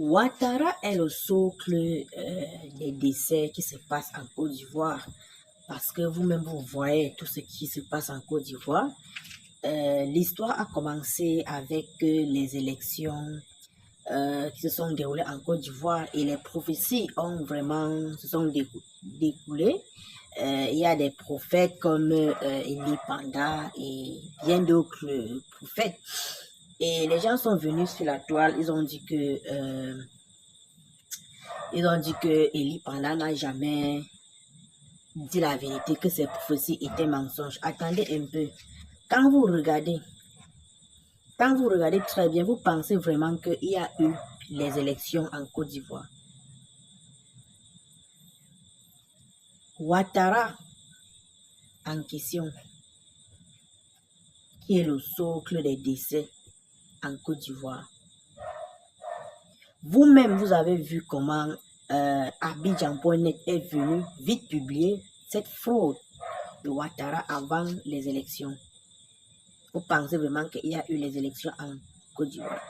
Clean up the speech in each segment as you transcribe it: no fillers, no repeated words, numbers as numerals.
Ouattara est le socle des décès qui se passent en Côte d'Ivoire. Parce que vous-même, vous voyez tout ce qui se passe en Côte d'Ivoire. L'histoire a commencé avec les élections qui se sont déroulées en Côte d'Ivoire et les prophéties se sont découlées. Il y a des prophètes comme Élie Panda et bien d'autres prophètes. Et les gens sont venus sur la toile, ils ont dit que Élie Panda n'a jamais dit la vérité, que ses prophéties étaient mensonges. Attendez un peu. Quand vous regardez très bien, vous pensez vraiment qu'il y a eu les élections en Côte d'Ivoire. Ouattara en question, qui est le socle des décès en Côte d'Ivoire. Vous-même, vous avez vu comment Abidjan.net est venu vite publier cette fraude de Ouattara avant les élections. Vous pensez vraiment qu'il y a eu les élections en Côte d'Ivoire?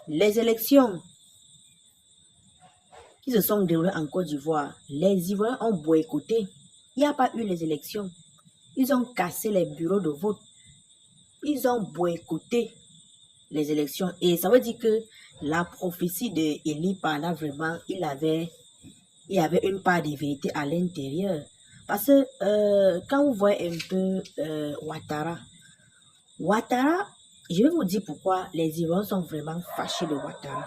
Les élections qui se sont déroulées en Côte d'Ivoire, les Ivoiriens ont boycotté. Il n'y a pas eu les élections. Ils ont cassé les bureaux de vote. Ils ont boycotté les élections. Et ça veut dire que la prophétie de Élie Panda, vraiment, il y avait une part de vérité à l'intérieur. Parce que quand vous voyez un peu Ouattara, je vais vous dire pourquoi les Ivoiriens sont vraiment fâchés de Ouattara.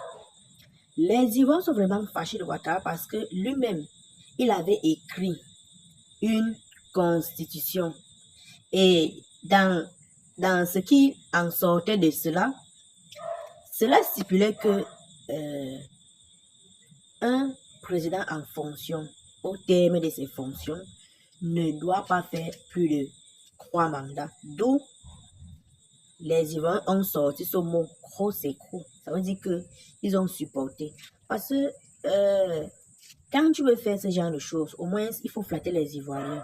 Les Ivoiriens sont vraiment fâchés de Ouattara parce que lui-même, il avait écrit une constitution. Et dans ce qui en sortait de cela stipulait que un président en fonction, au terme de ses fonctions, ne doit pas faire plus de 3 mandats. D'où les Ivoiriens ont sorti ce mot gros écrou. Ça veut dire qu'ils ont supporté. Parce que quand tu veux faire ce genre de choses, au moins il faut flatter les Ivoiriens.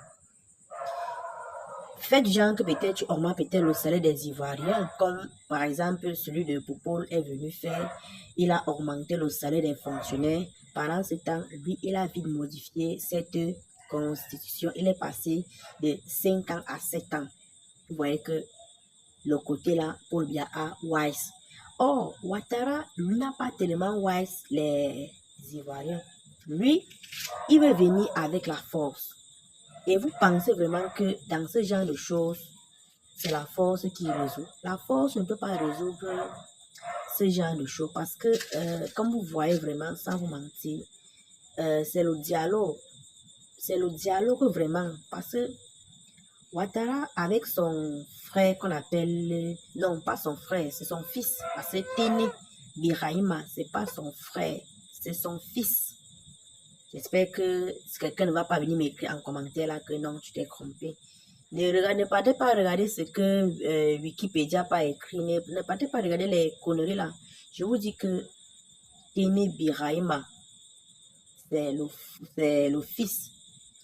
Faites genre que peut-être tu augmentes peut-être le salaire des Ivoiriens, comme par exemple celui de Poupol est venu faire. Il a augmenté le salaire des fonctionnaires. Pendant ce temps, lui, il a vite modifié cette constitution. Il est passé de 5 ans à 7 ans. Vous voyez que le côté là, Paul Biya a wise. Or, Ouattara, lui, n'a pas tellement wise les Ivoiriens. Lui, il veut venir avec la force. Et vous pensez vraiment que dans ce genre de choses, c'est la force qui résout? La force ne peut pas résoudre ce genre de choses parce que, comme vous voyez vraiment, sans vous mentir, c'est le dialogue. C'est le dialogue vraiment. Parce que Ouattara, avec son frère qu'on appelle... Non, pas son frère, c'est son fils. Parce que Téné Birahima, c'est pas son frère, c'est son fils. J'espère que quelqu'un ne va pas venir m'écrire en commentaire là que non, tu t'es trompé. Ne partez pas regarder ce que Wikipédia n'a pas écrit. Ne partez pas regarder les conneries là. Je vous dis que Téné Birahima, c'est le fils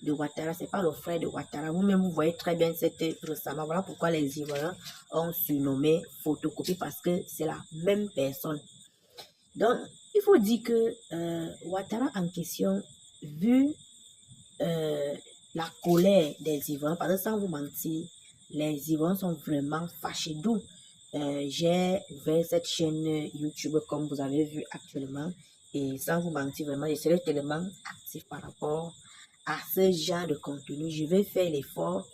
de Ouattara, c'est pas le frère de Ouattara. Vous-même, vous voyez très bien cette récemment. Voilà pourquoi les Ivoiriens ont surnommé photocopie parce que c'est la même personne. Donc, il faut dire que Ouattara en question, vu la colère des Ivoiriens, parce que sans vous mentir, les Ivoiriens sont vraiment fâchés. D'où j'ai ouvert cette chaîne YouTube comme vous avez vu actuellement. Et sans vous mentir, vraiment, je serai tellement actif par rapport à ce genre de contenu. Je vais faire l'effort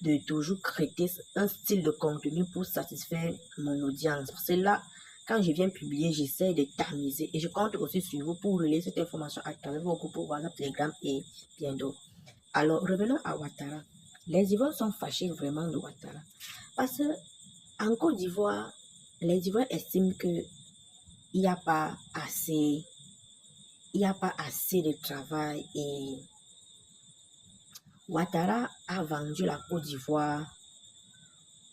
de toujours créer un style de contenu pour satisfaire mon audience. Parce que là, quand je viens publier, j'essaie de tamiser. Et je compte aussi sur vous pour relayer cette information à travers vos groupes WhatsApp, Telegram et bien d'autres. Alors, revenons à Ouattara. Les Ivoiriens sont fâchés vraiment de Ouattara. Parce qu'en Côte d'Ivoire, les Ivoiriens estiment qu'il n'y a pas assez de travail et Ouattara a vendu la Côte d'Ivoire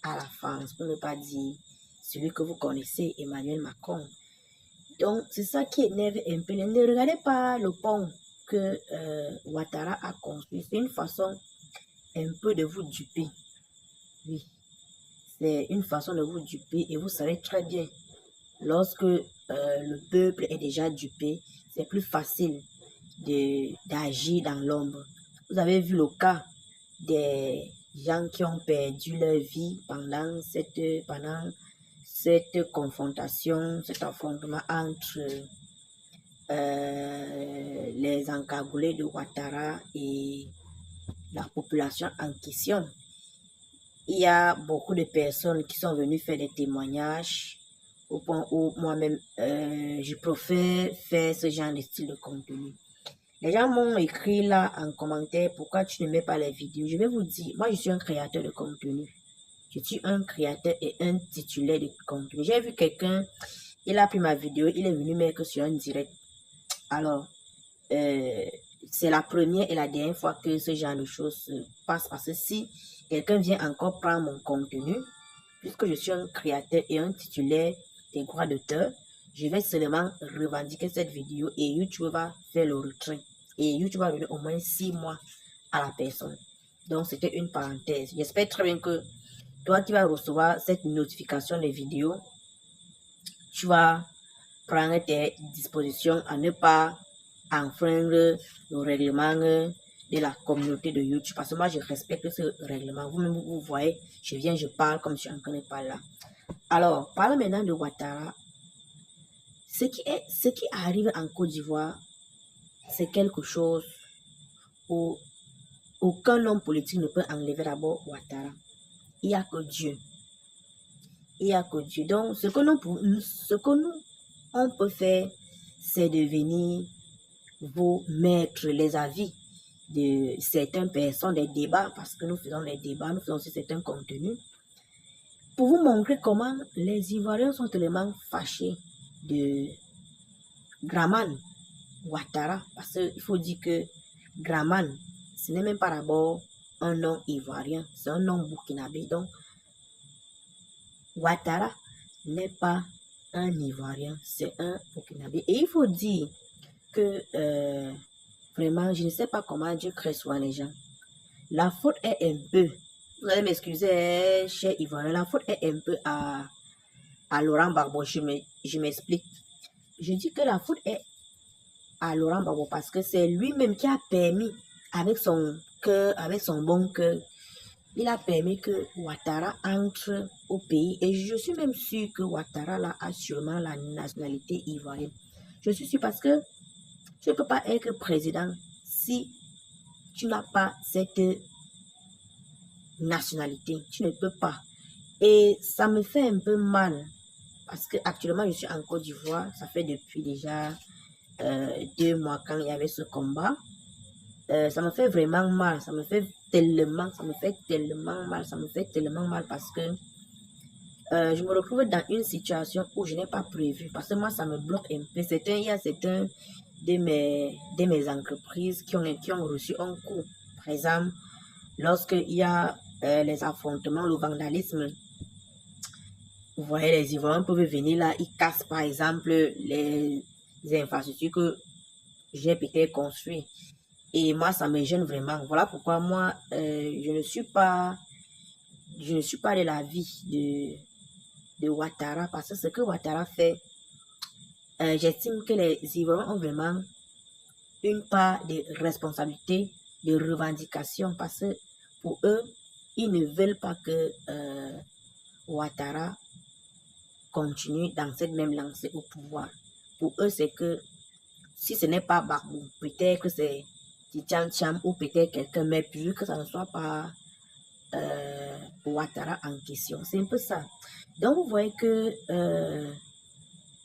à la France, pour ne pas dire celui que vous connaissez, Emmanuel Macron. Donc, c'est ça qui énerve un peu. Ne regardez pas le pont que Ouattara a construit. C'est une façon un peu de vous duper. Oui, c'est une façon de vous duper et vous savez très bien lorsque le peuple est déjà dupé, c'est plus facile d'agir dans l'ombre. Vous avez vu le cas des gens qui ont perdu leur vie pendant cette confrontation, cet affrontement entre les encagoulés de Ouattara et la population en question. Il y a beaucoup de personnes qui sont venues faire des témoignages au point où moi-même, je préfère faire ce genre de style de contenu. Les gens m'ont écrit là en commentaire, pourquoi tu ne mets pas les vidéos? Je vais vous dire, moi je suis un créateur de contenu. Je suis un créateur et un titulaire de contenu. J'ai vu quelqu'un, il a pris ma vidéo, il est venu mettre sur un direct. Alors, c'est la première et la dernière fois que ce genre de choses se passe. Parce que si quelqu'un vient encore prendre mon contenu, puisque je suis un créateur et un titulaire des droits d'auteur, je vais seulement revendiquer cette vidéo et YouTube va faire le retrait. Et YouTube va donner au moins 6 mois à la personne. Donc, c'était une parenthèse. J'espère très bien que toi qui vas recevoir cette notification de vidéo, tu vas prendre tes dispositions à ne pas enfreindre le règlement de la communauté de YouTube. Parce que moi, je respecte ce règlement. Vous-même, vous voyez, je viens, je parle comme je suis en train de parler là. Alors, parlons maintenant de Ouattara. Ce qui arrive en Côte d'Ivoire, c'est quelque chose où aucun homme politique ne peut enlever d'abord Ouattara. Il n'y a que Dieu. Il n'y a que Dieu. Donc, ce que nous, on peut faire, c'est de venir vous mettre les avis de certaines personnes, des débats, parce que nous faisons des débats, nous faisons aussi certains contenus, pour vous montrer comment les Ivoiriens sont tellement fâchés de Draman Ouattara, parce qu'il faut dire que Draman, ce n'est même pas d'abord un nom ivoirien, c'est un nom burkinabé. Donc, Ouattara n'est pas un Ivoirien, c'est un burkinabé. Et il faut dire que vraiment, je ne sais pas comment Dieu crée souvent les gens. La faute est un peu, vous allez m'excuser, cher Ivoirien, la faute est un peu à Laurent Gbagbo. Je m'explique. Je dis que la faute est à Laurent Gbagbo parce que c'est lui-même qui a permis, avec son cœur, avec son bon cœur, il a permis que Ouattara entre au pays. Et je suis même sûre que Ouattara là, a sûrement la nationalité ivoirienne. Je suis sûre parce que tu ne peux pas être président si tu n'as pas cette nationalité. Tu ne peux pas. Et ça me fait un peu mal parce que actuellement je suis en Côte d'Ivoire. Ça fait depuis déjà 2 mois quand il y avait ce combat. Ça me fait vraiment mal. Ça me fait tellement mal parce que je me retrouve dans une situation où je n'ai pas prévu. Parce que moi, ça me bloque un peu. Il y a certains de mes entreprises qui ont reçu un coup. Par exemple, lorsqu'il y a les affrontements, le vandalisme, vous voyez, les Ivoiriens peuvent venir là, ils cassent par exemple les infrastructures que j'ai peut-être construites. Et moi, ça me gêne vraiment. Voilà pourquoi moi, je ne suis pas de l'avis de Ouattara, parce que ce que Ouattara fait, j'estime que les Ivoiriens ont vraiment une part de responsabilité, de revendication, parce que pour eux, ils ne veulent pas que Ouattara continue dans cette même lancée au pouvoir. Pour eux, c'est que si ce n'est pas Gbagbo, peut-être que c'est Tidiane Tcham ou peut-être quelqu'un, mais plus que ça ne soit pas Ouattara en question. C'est un peu ça. Donc, vous voyez que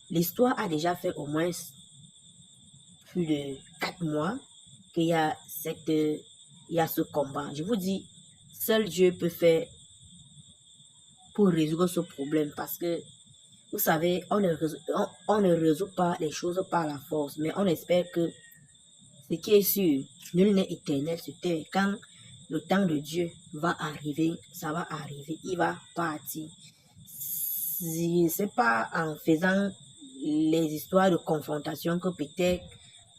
l'histoire a déjà fait au moins plus de 4 mois qu'il y a ce combat. Je vous dis, seul Dieu peut faire pour résoudre ce problème parce que, vous savez, on ne résout pas les choses par la force, mais on espère que ce qui est sûr, nul n'est éternel sur terre. Quand le temps de Dieu va arriver, ça va arriver, il va partir. C'est pas en faisant les histoires de confrontation que peut-être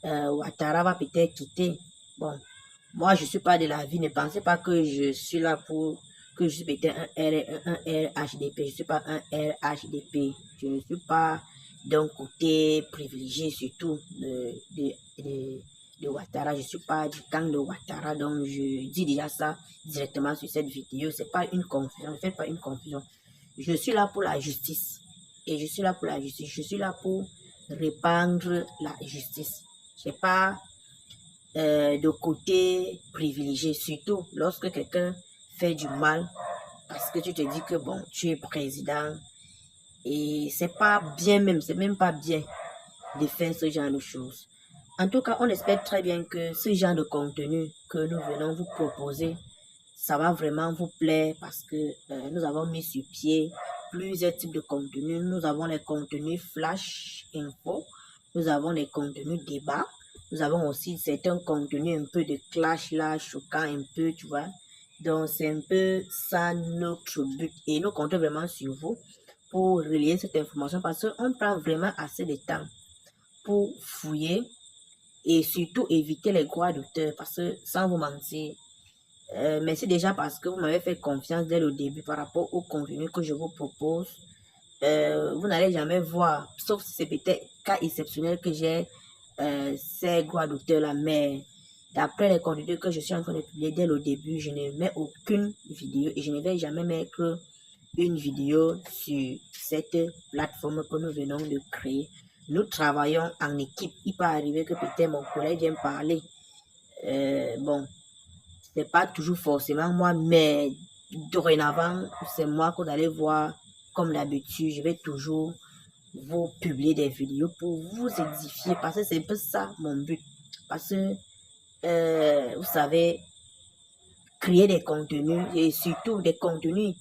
Ouattara va peut-être quitter. Bon, moi je suis pas de la vie, ne pensez pas que je suis là pour que je suis peut-être un RHDP, je suis pas un RHDP. Je ne suis pas d'un côté privilégié, surtout de Ouattara. Je ne suis pas du camp de Ouattara, donc je dis déjà ça directement sur cette vidéo. C'est pas une confusion, ne faites pas une confusion. Je suis là pour la justice. Et je suis là pour la justice. Je suis là pour répandre la justice. Je n'ai pas de côté privilégié, surtout lorsque quelqu'un fait du mal, parce que tu te dis que bon, tu es président, et c'est pas bien même, c'est même pas bien de faire ce genre de choses. En tout cas, on espère très bien que ce genre de contenu que nous venons vous proposer, ça va vraiment vous plaire parce que nous avons mis sur pied plusieurs types de contenus. Nous avons les contenus flash info, nous avons les contenus débat, nous avons aussi certains contenus un peu de clash là, choquant un peu, tu vois. Donc, c'est un peu ça notre but. Et nous comptons vraiment sur vous pour relayer cette information parce qu'on prend vraiment assez de temps pour fouiller et surtout éviter les droits d'auteur parce que sans vous mentir, merci déjà parce que vous m'avez fait confiance dès le début par rapport au contenu que je vous propose. Vous n'allez jamais voir, sauf si c'est peut-être cas exceptionnel que j'ai ces droits d'auteur là, mais d'après les contenus que je suis en train de publier dès le début, je ne mets aucune vidéo et je ne vais jamais mettre une vidéo sur cette plateforme que nous venons de créer. Nous travaillons en équipe. Il peut arriver que peut-être mon collègue vienne parler. Bon, c'est pas toujours forcément moi, mais dorénavant, c'est moi que vous allez voir comme d'habitude. Je vais toujours vous publier des vidéos pour vous édifier parce que c'est un peu ça mon but. Parce que, vous savez, créer des contenus et surtout des contenus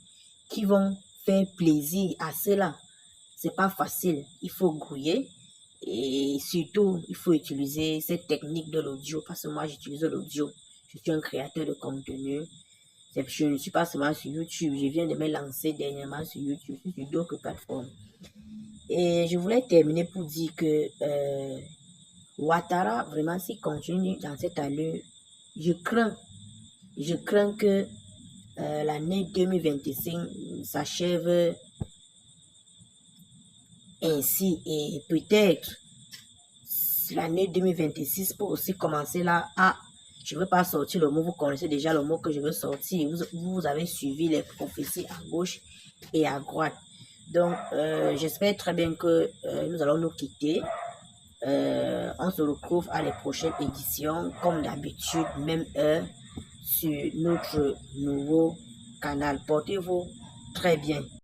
qui vont faire plaisir à ceux-là. C'est pas facile. Il faut grouiller et surtout, il faut utiliser cette technique de l'audio parce que moi, j'utilise l'audio. Je suis un créateur de contenu. Je ne suis pas seulement sur YouTube. Je viens de me lancer dernièrement sur YouTube. Je suis sur d'autres plateformes. Et je voulais terminer pour dire que Ouattara, vraiment, s'il continue dans cette allure, je crains que l'année 2025 s'achève ainsi et peut-être l'année 2026 pour aussi commencer là. Je ne veux pas sortir le mot, vous connaissez déjà le mot que je veux sortir. Vous avez suivi les prophéties à gauche et à droite. Donc, j'espère très bien que nous allons nous quitter. On se retrouve à les prochaines éditions, comme d'habitude, même heure, sur notre nouveau canal. Portez-vous très bien.